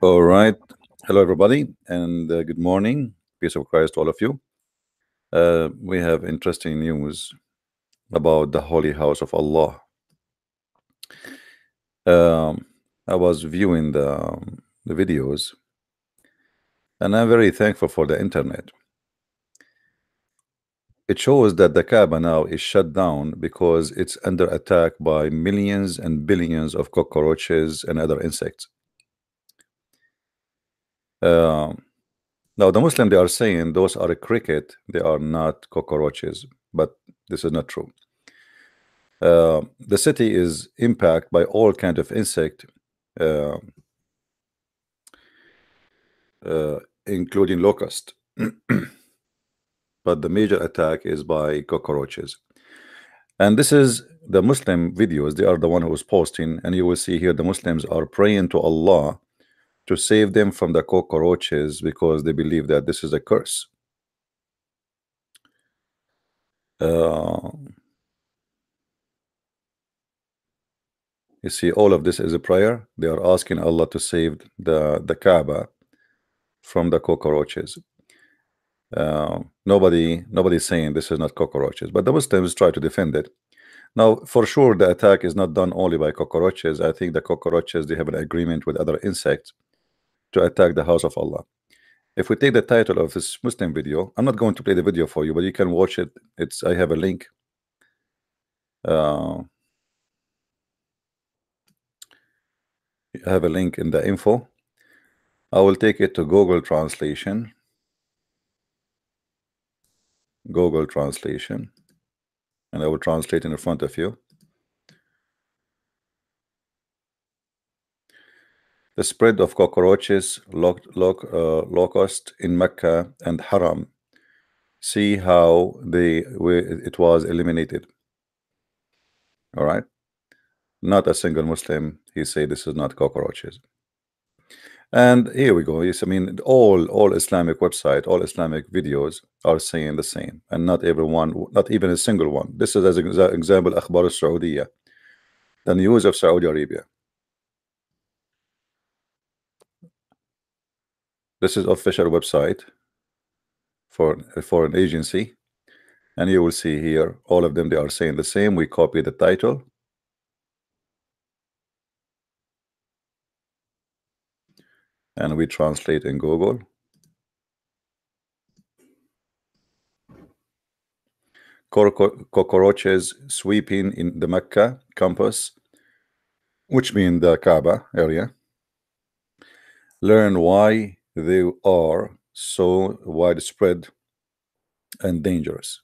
All right. Hello, everybody, and good morning. Peace of Christ to all of you. We have interesting news about the Holy House of Allah. Um, I was viewing the videos, and I'm very thankful for the internet. It shows that the Kaaba now is shut down because it's under attack by millions and billions of cockroaches and other insects. Um, Now, the Muslim, they are saying those are a cricket, they are not cockroaches, but this is not true. The city is impacted by all kind of insect, uh, including locust, but the major attack is by cockroaches. And this is the Muslim videos, they are the one who is posting, and you will see here the Muslims are praying to Allah to save them from the cockroaches because they believe that this is a curse. Uh, You see, all of this is a prayer. They are asking Allah to save the Kaaba from the cockroaches. Nobody's saying this is not cockroaches, but the Muslims try to defend it. Now, for sure, the attack is not done only by cockroaches. I think the cockroaches, they have an agreement with other insects to attack the house of Allah. If we take the title of this Muslim video, I'm not going to play the video for you, but you can watch it. I have a link. I have a link in the info. I will take it to Google Translation. Google Translation, and I will translate in front of you. The spread of cockroaches, locust in Mecca and Haram. See how it was eliminated. All right. Not a single Muslim he say this is not cockroaches. And here we go. Yes, I mean all Islamic website, all Islamic videos are saying the same, and not everyone, not even a single one. This is as an example, Akhbar al-Saudiya, the news of Saudi Arabia. This is official website for an agency, and you will see here all of them, they are saying the same. We copy the title and we translate in Google. Cockroaches sweeping in the Mecca campus, which means the Kaaba area. Learn why they are so widespread and dangerous.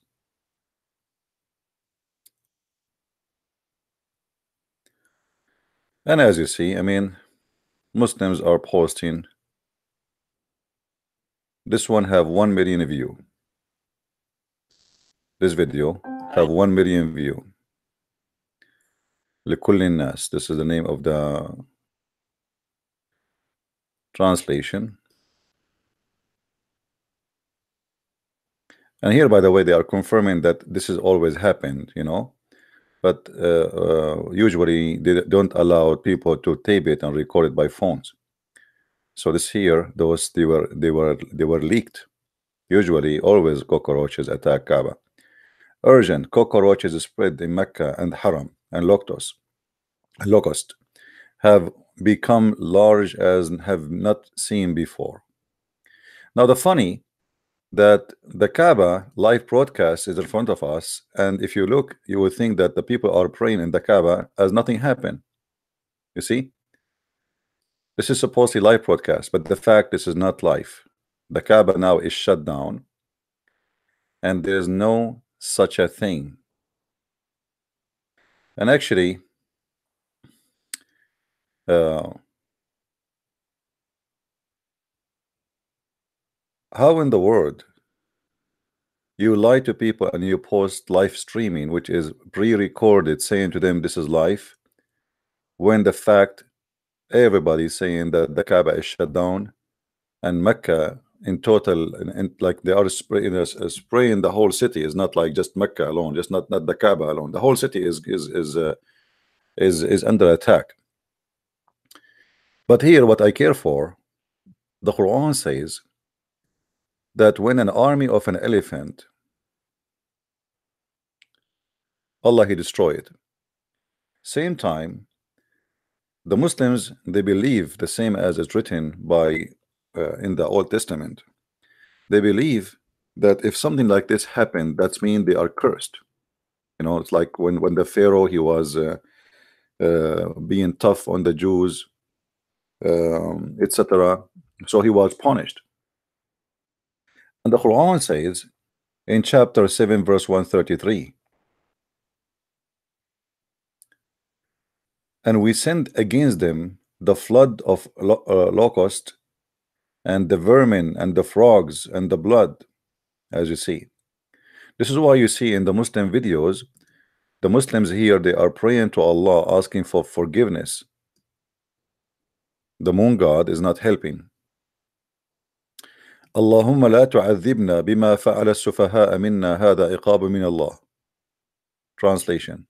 And as you see, I mean, Muslims are posting. This one have 1 million view. This video have 1 million view. لكل الناس. This is the name of the translation. And here, by the way, they are confirming that this has always happened, you know, but usually they don't allow people to tape it and record it by phones. So this here, they were leaked. Usually, always cockroaches attack Kaaba. Urgent: cockroaches spread in Mecca and Haram, and locust have become large as have not seen before. Now the funny that the Kaaba live broadcast is in front of us, and if you look, you will think that the people are praying in the Kaaba as nothing happened. You see, this is supposedly live broadcast, but the fact this is not live. The Kaaba now is shut down, and there is no such a thing. And actually, how in the world you lie to people and you post live streaming, which is pre-recorded, saying to them this is live, when the fact everybody's saying that the Kaaba is shut down and Mecca in total, and like they are spraying the whole city. Is not like just Mecca alone, just not the Kaaba alone. The whole city is under attack. But here, what I care for The Quran says that when an army of an elephant, Allah He destroyed it. Same time, the Muslims they believe the same as is written by in the Old Testament. They believe that if something like this happened, that's mean they are cursed. It's like when the Pharaoh he was being tough on the Jews, etc. So he was punished. And the Quran says in chapter 7, verse 133, and we sent against them the flood of locust and the vermin and the frogs and the blood, as you see. This is why you see in the Muslim videos, the Muslims here they are praying to Allah, asking for forgiveness. The moon god is not helping. اللهم لا تعذبنا بما فعل السفهاء منا هذا عقاب من الله. Translation.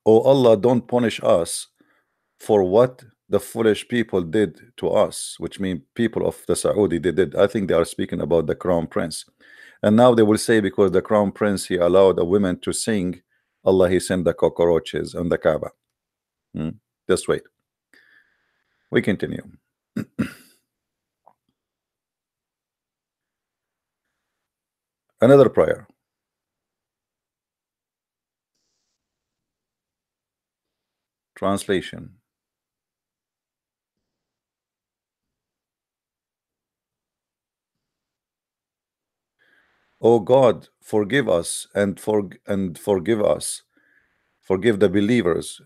Oh Allah, don't punish us for what the foolish people did to us, which means people of the Saudi they did. I think they are speaking about the crown prince. And now they will say because the crown prince he allowed a woman to sing, Allah he sent the cockroaches on the Kaaba. Just wait. We continue. Another prayer. Translation. Oh God, forgive us and forgive us. Forgive the believers.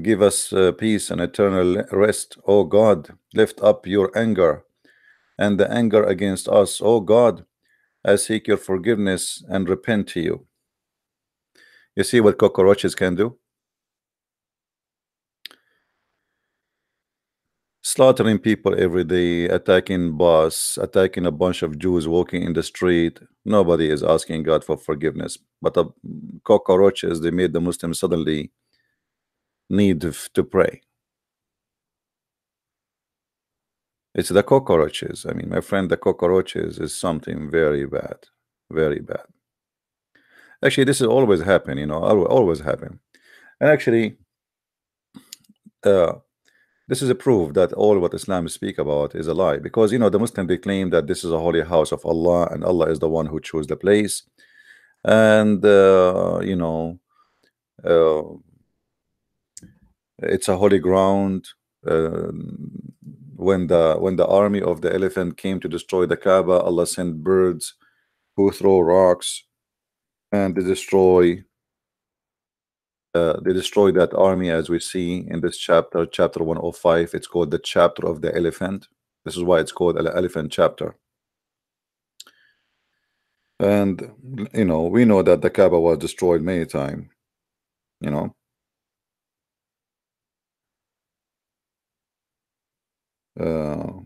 Give us peace and eternal rest. Oh God, lift up your anger and the anger against us. Oh God, I seek your forgiveness and repent to you. You see what cockroaches can do? Slaughtering people every day, attacking bus, attacking a bunch of Jews walking in the street. Nobody is asking God for forgiveness. But the cockroaches, they made the Muslims suddenly need to pray. It's the cockroaches. I mean, my friend, the cockroaches is something very bad. Very bad. Actually, this is always happen, always happen. And actually, this is a proof that all what Islam speak about is a lie, because the Muslim they claim that this is a holy house of Allah and Allah is the one who chose the place, and uh, it's a holy ground. Uh, when the army of the elephant came to destroy the Kaaba, Allah sent birds who throw rocks and they destroy that army, as we see in this chapter, chapter 105. It's called the chapter of the elephant. This is why it's called an elephant chapter. And we know that the Kaaba was destroyed many times. You know, uh,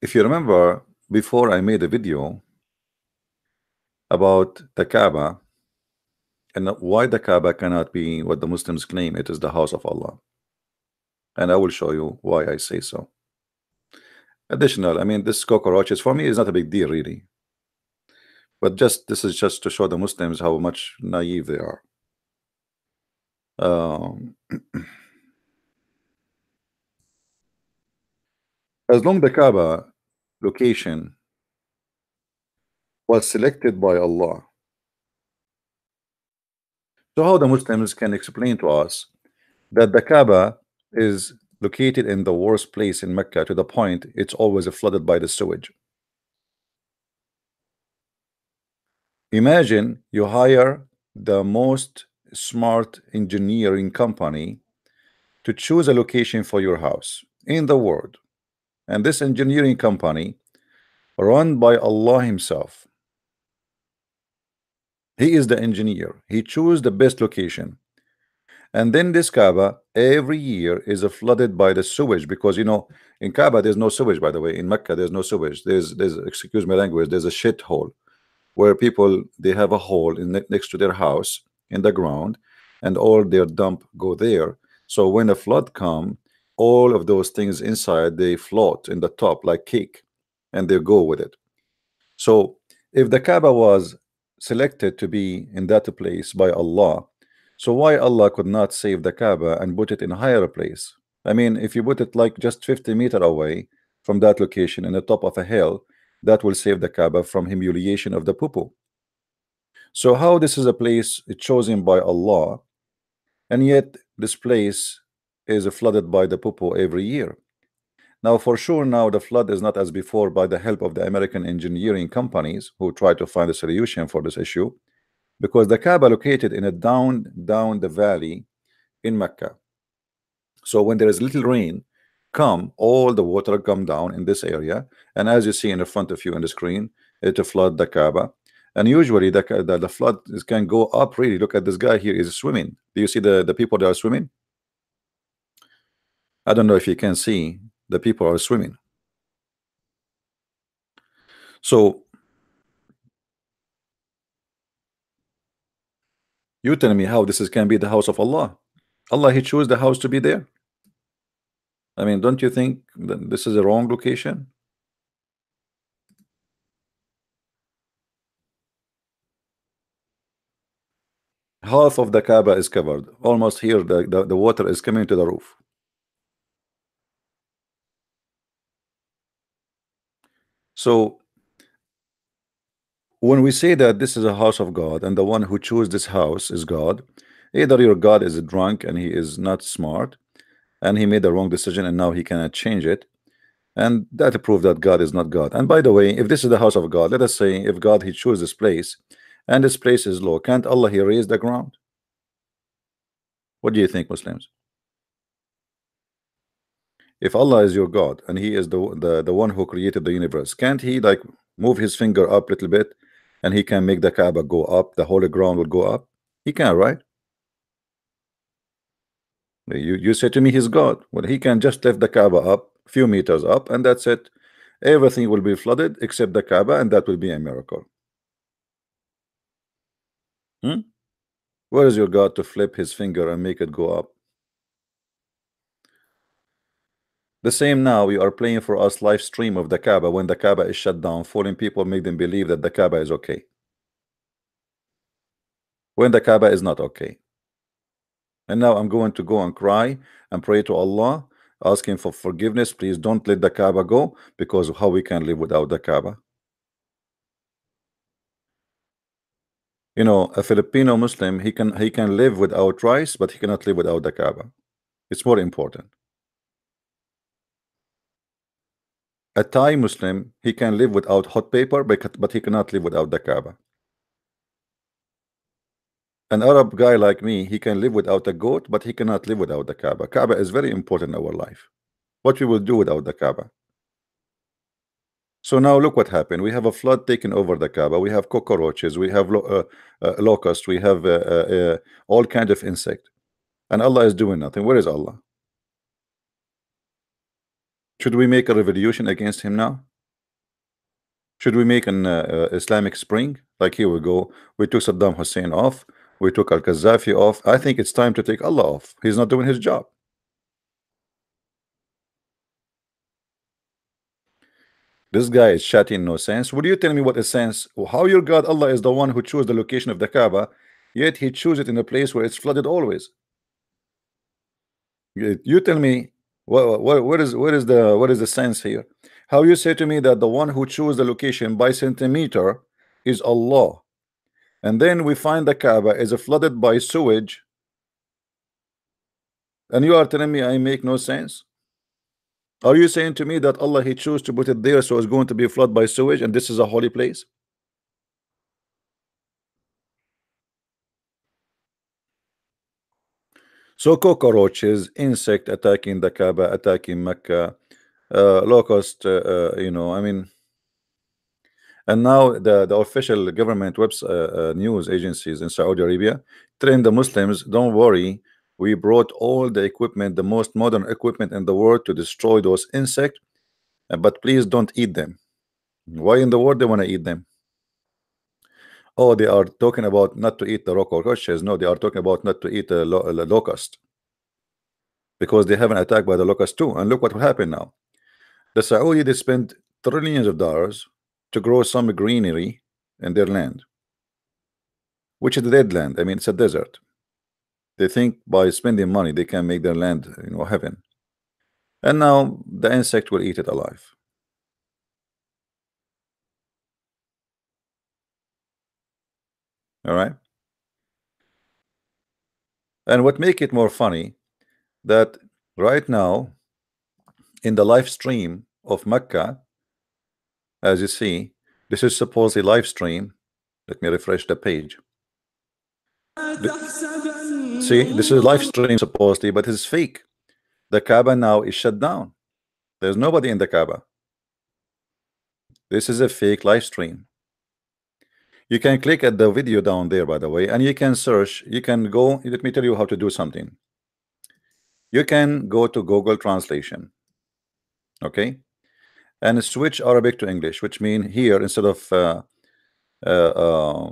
if you remember, before I made a video about the Kaaba and why the Kaaba cannot be what the Muslims claim it is the house of Allah, and I will show you why I say so. Additional, I mean, this cockroaches for me is not a big deal really, but this is just to show the Muslims how much naive they are. Um, as long the Kaaba location was selected by Allah, so how the Muslims can explain to us that the Kaaba is located in the worst place in Mecca to the point it's always flooded by the sewage? Imagine you hire the most smart engineering company to choose a location for your house in the world, and this engineering company run by Allah himself. He is the engineer. He chose the best location, And then this Kaaba every year is flooded by the sewage, because in Kaaba there's no sewage, by the way. In Mecca there's no sewage. There's excuse my language, there's a shit hole where people, they have a hole next to their house in the ground, and all their dump go there. So when a flood come, all of those things inside, they float in the top like cake, and they go with it. So if the Kaaba was selected to be in that place by Allah, so why Allah could not save the Kaaba and put it in a higher place? I mean, if you put it like just 50 meters away from that location in the top of a hill, that will save the Kaaba from humiliation of the poo. So how this is a place chosen by Allah, and yet this place is flooded by the poo every year? Now, for sure, now the flood is not as before by the help of the American engineering companies who try to find a solution for this issue, because the Kaaba located in a down the valley in Mecca. So when there is little rain, come all the water come down in this area, and as you see in the front of you on the screen, it flood the Kaaba. And usually the flood can go up really. Look at this guy here is swimming. Do you see the people that are swimming? I don't know if you can see the people are swimming. So you tell me how this can be the house of Allah. Allah, he chose the house to be there. I mean, don't you think that this is a wrong location? Half of the Kaaba is covered. Almost here, the water is coming to the roof. So when we say that this is a house of God and the one who chose this house is God, either your God is drunk and he is not smart and he made the wrong decision and now he cannot change it, and that proves that God is not God. And by the way, if this is the house of God, let us say if God he chose this place and this place is low, can't Allah he raise the ground? What do you think, Muslims? If Allah is your God and he is the one who created the universe, can't he like move his finger up a little bit and he can make the Kaaba go up, the holy ground will go up? He can, right? You say to me he's God. Well, he can just lift the Kaaba up a few meters up and that's it. Everything will be flooded except the Kaaba, and that will be a miracle. Hmm? Where is your God to flip his finger and make it go up? The same now, you are playing for us live stream of the Kaaba when the Kaaba is shut down, fooling people, make them believe that the Kaaba is okay. When the Kaaba is not okay. And now I'm going to go and cry and pray to Allah, asking for forgiveness. Please don't let the Kaaba go, because how we can live without the Kaaba? A Filipino Muslim, he can live without rice, but he cannot live without the Kaaba. It's more important. A Thai Muslim, he can live without hot paper, but he cannot live without the Kaaba. An Arab guy like me, he can live without a goat, but he cannot live without the Kaaba. Kaaba is very important in our life. What we will do without the Kaaba? So now look what happened. We have a flood taking over the Kaaba. We have cockroaches. We have locusts. We have all kinds of insect. And Allah is doing nothing. Where is Allah? Should we make a revolution against him now? Should we make an Islamic Spring? Like, here we go. We took Saddam Hussein off. We took Al-Qaddafi off. I think it's time to take Allah off. He's not doing his job. This guy is chatting no sense. Would you tell me what is sense? How your God Allah is the one who chose the location of the Kaaba, yet he chose it in a place where it's flooded always? You tell me what is the sense here? How you say to me that the one who chose the location by centimeter is Allah, and then we find the Kaaba is flooded by sewage, and you are telling me I make no sense? Are you saying to me that Allah he chose to put it there so it's going to be flooded by sewage and this is a holy place? So cockroaches, insect attacking the Kaaba, attacking Mecca, locust, I mean, and now the official government news agencies in Saudi Arabia telling the Muslims, don't worry, We brought all the equipment, the most modern equipment in the world to destroy those insects, but please don't eat them. Why in the world they want to eat them? Oh, they are talking about not to eat the cockroaches. No, they are talking about not to eat the locust, because they have an attack by the locust too. And look what will happen now. The Saudi, they spend trillions of dollars to grow some greenery in their land, which is a dead land. I mean, it's a desert. They think by spending money they can make their land, heaven. And now the insect will eat it alive. All right. And what make it more funny, that right now in the live stream of Mecca, as you see, this is supposedly live stream. Let me refresh the page. See, this is live stream supposedly, but it's fake. The Kaaba now is shut down. There's nobody in the Kaaba. This is a fake live stream. You can click at the video down there, by the way, and you can search. You can go. Let me tell you how to do something. You can go to Google Translation, okay, and switch Arabic to English, which mean here instead of uh, uh,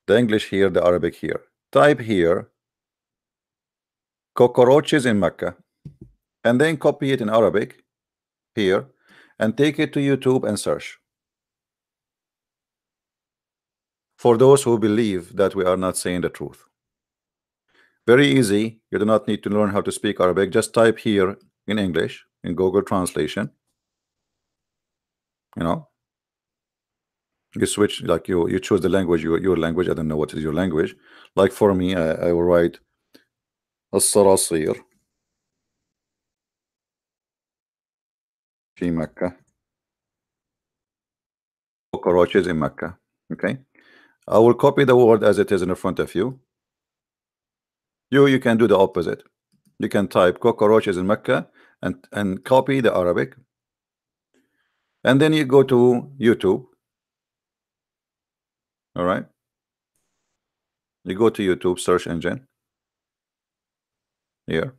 the English here, the Arabic here. Type here cockroaches in Mecca, and then copy it in Arabic here, and take it to YouTube and search. For those who believe that we are not saying the truth. Very easy. You do not need to learn how to speak Arabic. Just type here in English in Google Translation. You know, you switch, like you choose the language, your language. I don't know what is your language. Like for me, I will write الصراصير في مكة. Cockroaches in Mecca. Okay. I will copy the word as it is in front of you. You can do the opposite. You can type cockroaches in Mecca and copy the Arabic, and then you go to YouTube. All right. You go to YouTube search engine here,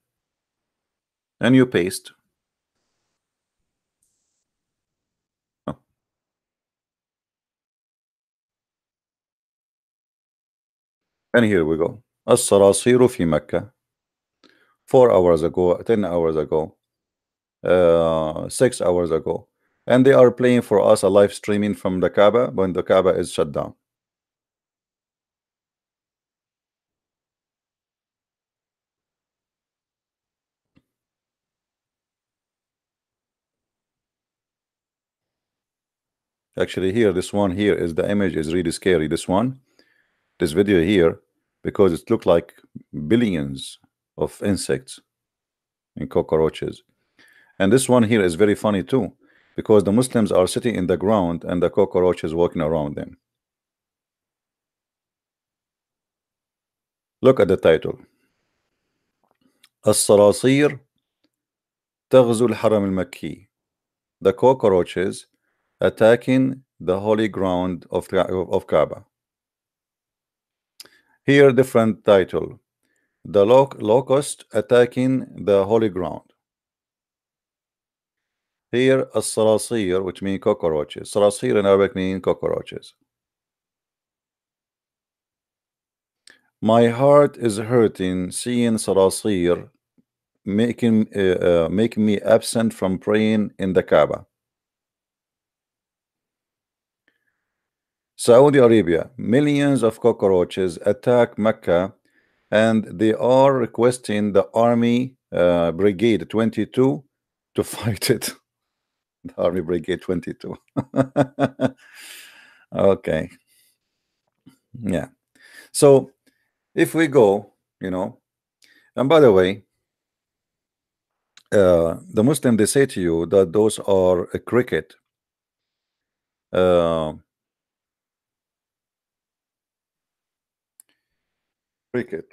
and you paste. Oh. And here we go. الصراصير في مكة. 4 hours ago, 10 hours ago, 6 hours ago, and they are playing for us a live streaming from the Kaaba when the Kaaba is shut down. Actually, here, this one here is the image is really scary. This one, this video here, because it looked like billions of insects and cockroaches. And this one here is very funny too, because the Muslims are sitting in the ground and the cockroaches walking around them. Look at the title. الصراصير تغزو الحرم المكي. The cockroaches attacking the holy ground of Kaaba. Here, different title. The locust attacking the holy ground. Here, الصراصير, which mean cockroaches. صراصير in Arabic mean cockroaches. My heart is hurting seeing صراصير making me absent from praying in the Kaaba. Saudi Arabia, millions of cockroaches attack Mecca, and they are requesting the Army Brigade 22 to fight it. The Army Brigade 22. Okay. Yeah. So if we go, and by the way, the Muslim, they say to you that those are a cricket. Cricket.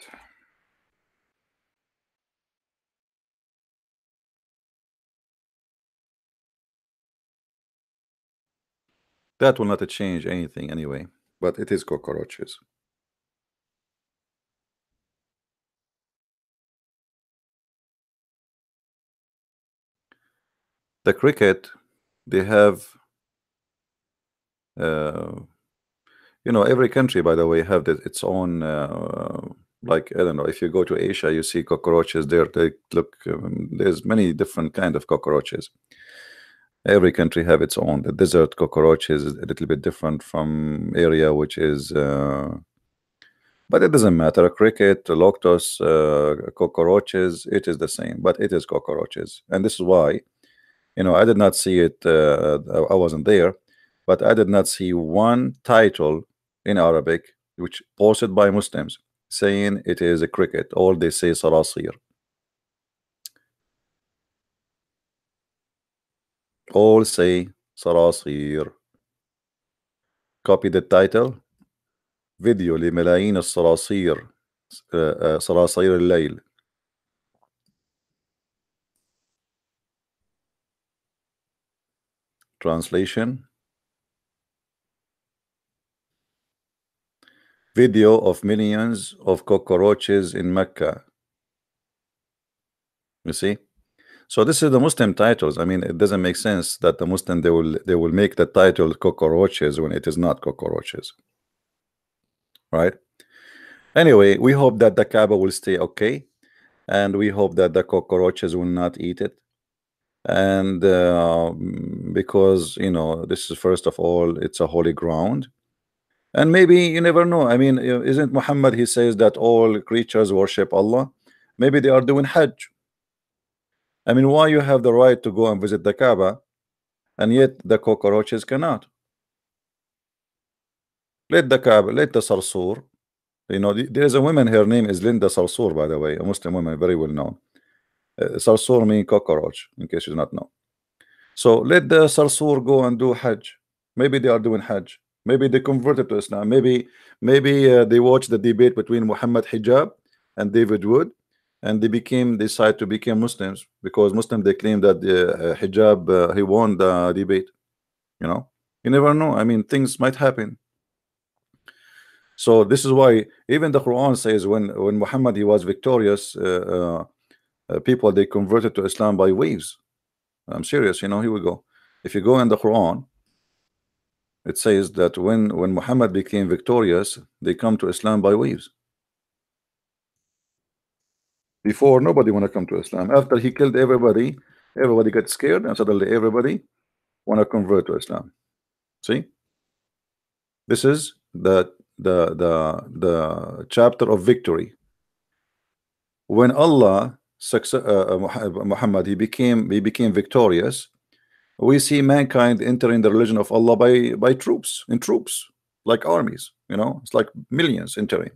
That will not change anything anyway, but it is cockroaches. The cricket, they have, uh, every country, by the way, have its own. Like I don't know, if you go to Asia, you see cockroaches there. They look. There's many different kind of cockroaches. Every country have its own. The desert cockroach is a little bit different from area which is. But it doesn't matter. Cricket, locust, cockroaches, it is the same. But it is cockroaches, and this is why. I did not see it. I wasn't there, but I did not see one title in Arabic which posted by Muslims saying it is a cricket. All they say Sarasir. All say Sarasir. Copy the title. فيديو لملايين الصراصير. صراصير الليل. Translation. Video of millions of cockroaches in Mecca. You see? So this is the Muslim titles. I mean, it doesn't make sense that the Muslim they will make the title cockroaches when it is not cockroaches, right? Anyway, we hope that the Kaaba will stay okay, and we hope that the cockroaches will not eat it. And because this is, first of all, it's a holy ground, and maybe you never know. I mean, isn't Muhammad? He says that all creatures worship Allah. Maybe they are doing Hajj. I mean, why you have the right to go and visit the Kaaba, and yet the cockroaches cannot? Let the Kaaba, let the Sarsour. There is a woman. Her name is Linda Sarsour, by the way, a Muslim woman, very well known. Sarsour means cockroach, in case you do not know. So let the Sarsour go and do Hajj. Maybe they are doing Hajj. Maybe they converted to Islam. Maybe they watched the debate between Muhammad Hijab and David Wood, and they decide to become Muslims, because Muslims, they claim that Hijab, he won the debate. You never know. I mean, things might happen. So this is why even the Quran says when Muhammad, he was victorious, people, they converted to Islam by waves. I'm serious. Here we go. If you go in the Quran, it says that when Muhammad became victorious, they come to Islam by waves. Before, nobody want to come to Islam. After he killed everybody got scared, and suddenly everybody want to convert to Islam. See, this is the chapter of victory. When Allah Muhammad, he became victorious, we see mankind entering the religion of Allah by troops, like armies. It's like millions entering.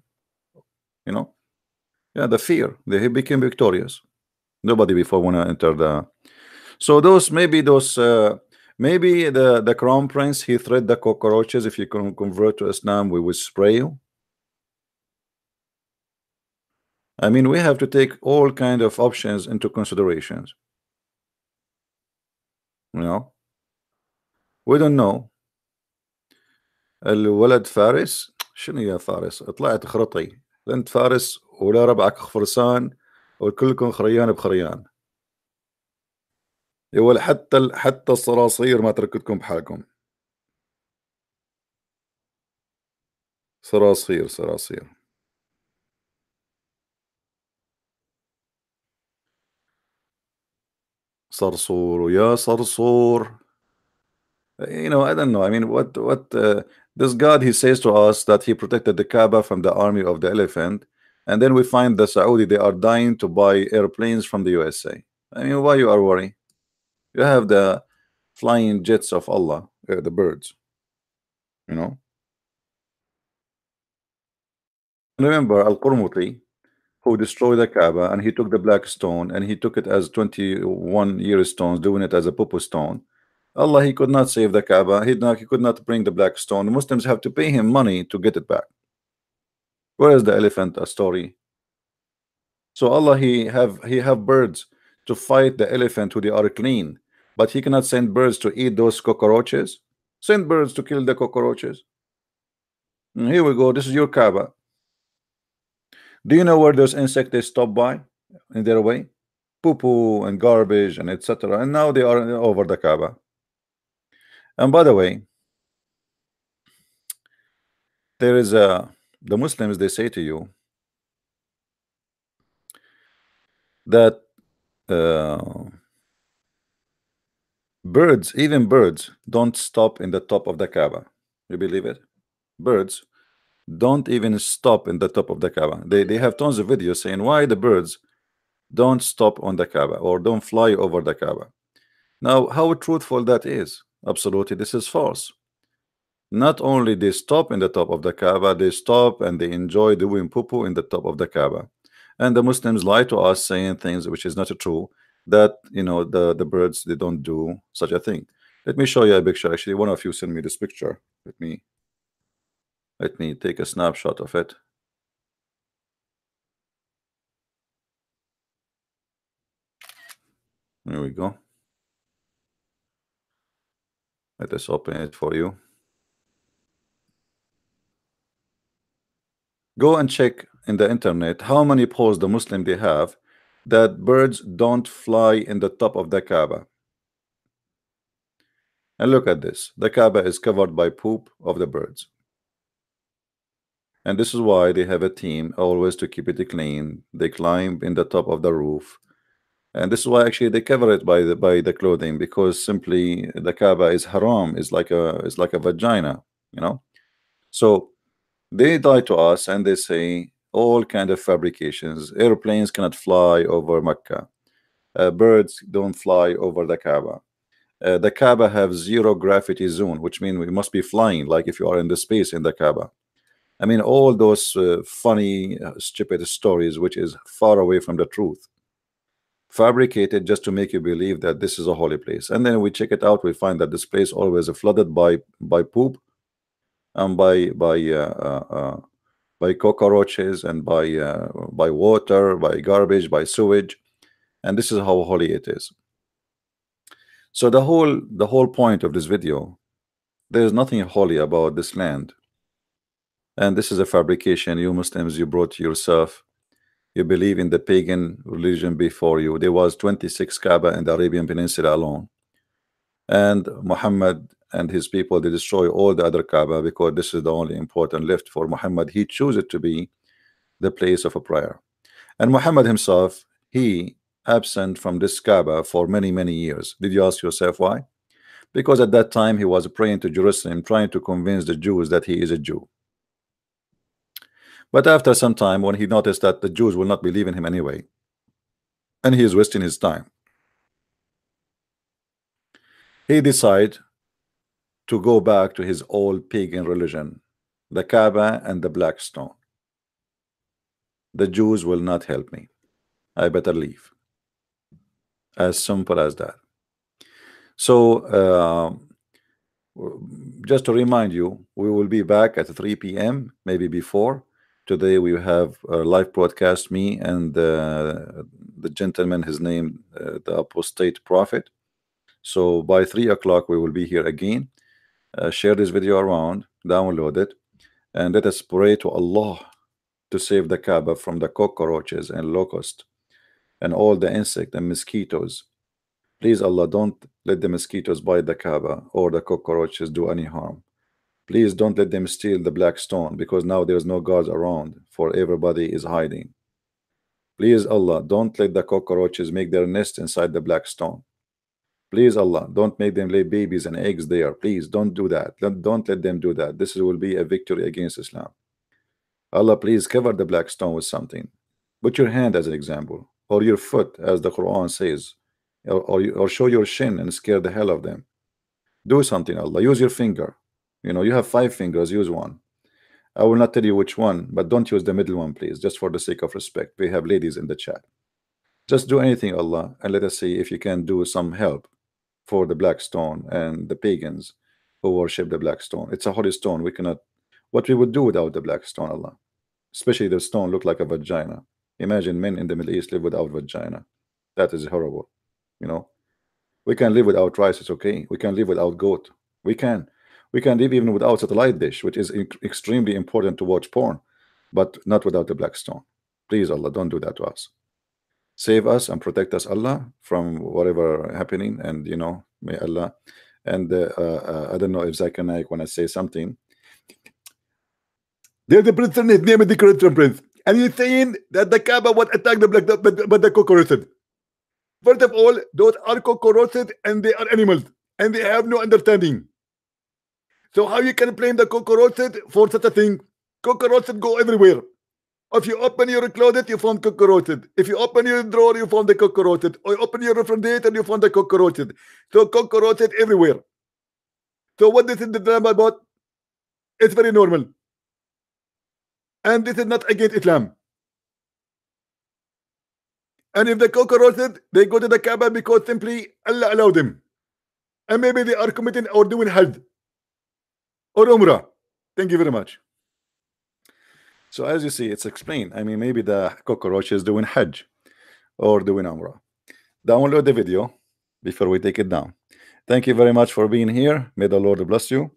Yeah, the fear. He became victorious. Nobody before want to enter the. So maybe the crown prince, he threat the cockroaches. If you can convert to Islam, we will spray you. I mean, we have to take all kind of options into considerations. We don't know. الولد فارس. شنو يا فارس؟ طلعت خرطي. انت فارس ولا ربعك فرسان وكلكم خريان بخريان. ولا حتى الصراصير ما تركتكم بحالكم. صراصير. صرصور يا صرصور. I don't know. I mean, what this God, he says to us that he protected the Kaaba from the army of the elephant, and then we find the Saudi, they are dying to buy airplanes from the USA. I mean, why you are worried? You have the flying jets of Allah, the birds. Remember Al-Qurmuti, who destroyed the Kaaba, and he took the black stone and he took it as 21-year stones, doing it as a pupu stone. Allah, he could not save the Kaaba. He could not bring the black stone. The Muslims have to pay him money to get it back. Where is the elephant story? So Allah, he have birds to fight the elephant who they are clean, but he cannot send birds to eat those cockroaches. Send birds to kill the cockroaches. Here we go. This is your Kaaba. Do you know where those insects they stop by in their way? poo-poo and garbage and etc. And now they are over the Kaaba. And by the way, there is a the Muslims, they say to you that uh, birds, even birds, don't stop in the top of the Kaaba. You believe it? Birds don't even stop in the top of the Kaaba. They have tons of videos saying why the birds don't stop on the Kaaba or don't fly over the Kaaba. Now, how truthful that is? Absolutely, this is false. Not only they stop in the top of the Kaaba, they stop and they enjoy doing poo-poo in the top of the Kaaba. And the Muslims lie to us saying things which is not true, that the birds, they don't do such a thing. Let me show you a picture. Actually, one of you send me this picture. Let me take a snapshot of it. Here we go. Let us open it for you. Go and check in the internet how many posts the Muslim they have that birds don't fly in the top of the Kaaba. And look at this. The Kaaba is covered by poop of the birds. And this is why they have a team always to keep it clean. They climb in the top of the roof. And this is why actually they cover it by the clothing, because simply the Kaaba is haram, is like a vagina. So they lie to us and they say all kind of fabrications. Airplanes cannot fly over Mecca. Birds don't fly over the Kaaba. The Kaaba have zero gravity zone, which means we must be flying like if you are in the space in the Kaaba. I mean, all those funny, stupid stories, which is far away from the truth, fabricated just to make you believe that this is a holy place. And then we check it out, we find that this place always flooded by poop and by cockroaches and by water, by garbage, by sewage, and this is how holy it is. So the whole point of this video, there is nothing holy about this land. And this is a fabrication. You Muslims, you brought yourself. You believe in the pagan religion before you. There was 26 Kaaba in the Arabian Peninsula alone. And Muhammad and his people, they destroy all the other Kaaba because this is the only important left for Muhammad. He chose it to be the place of a prayer. And Muhammad himself, he absent from this Kaaba for many, many years. Did you ask yourself why? Because at that time he was praying to Jerusalem, trying to convince the Jews that he is a Jew. But after some time, when he noticed that the Jews will not believe in him anyway, and he is wasting his time, he decided to go back to his old pagan religion, the Kaaba and the black stone. The Jews will not help me. I better leave. As simple as that. So just to remind you, we will be back at 3 p.m. maybe before. Today we have a live broadcast, me and the gentleman, his name, the apostate prophet. So by 3 o'clock we will be here again. Share this video around, download it, and let us pray to Allah to save the Kaaba from the cockroaches and locusts and all the insects and mosquitoes. Please Allah, don't let the mosquitoes bite the Kaaba or the cockroaches do any harm. Please don't let them steal the black stone, because now there's no guards around, for everybody is hiding. Please Allah, don't let the cockroaches make their nest inside the black stone. Please Allah, don't make them lay babies and eggs there. Please don't do that. Don't let them do that. This will be a victory against Islam. Allah, please cover the black stone with something. Put your hand as an example, or your foot, as the Quran says, or show your shin and scare the hell of them. Do something, Allah. Use your finger. You have 5 fingers, use one. I will not tell you which one, but don't use the middle one, please, just for the sake of respect. We have ladies in the chat. Just do anything, Allah, and let us see if you can do some help for the black stone and the pagans who worship the black stone. It's a holy stone. We cannot. What we would do without the black stone, Allah? Especially the stone look like a vagina. Imagine men in the Middle East live without vagina. That is horrible. We can live without rice, it's okay. We can live without goat. We can live even without satellite dish, which is extremely important to watch porn, but not without the black stone. Please, Allah, don't do that to us. Save us and protect us, Allah, from whatever happening. And may Allah. And I don't know if Zakir Naik, when I say something, there's the prince, his name is the Christian prince, and he's saying that the Kaaba was attacked by the cockroaches. First of all, those are cockroaches and they are animals and they have no understanding. So how you can blame the cockroaches for such a thing? Cockroaches go everywhere. If you open your closet, you find cockroaches. If you open your drawer, you find the cockroaches. Or open your refrigerator, you find the cockroaches. So cockroaches everywhere. So what this is the drama about? It's very normal. And this is not against Islam. And if the cockroaches, they go to the Kaaba because simply Allah allowed them. And maybe they are committing or doing Hajj or Umrah. Thank you very much. So as you see, it's explained. I mean, maybe the cockroach is doing Hajj or doing Umrah. Download the video before we take it down. Thank you very much for being here. May the Lord bless you.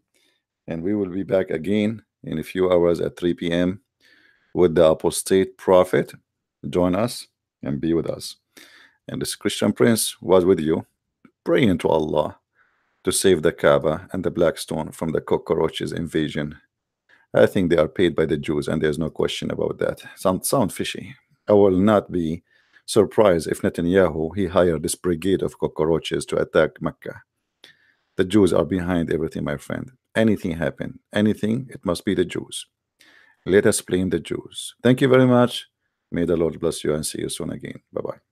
And we will be back again in a few hours at 3 p.m. with the apostate prophet. Join us and be with us. And this Christian prince was with you, praying to Allah to save the Kaaba and the Black Stone from the cockroaches invasion. I think they are paid by the Jews, and there's no question about that. Sound fishy. I will not be surprised if Netanyahu he hired this brigade of cockroaches to attack Mecca. The Jews are behind everything, my friend. Anything happen, anything, it must be the Jews. Let us blame the Jews. Thank you very much. May the Lord bless you and see you soon again. Bye-bye.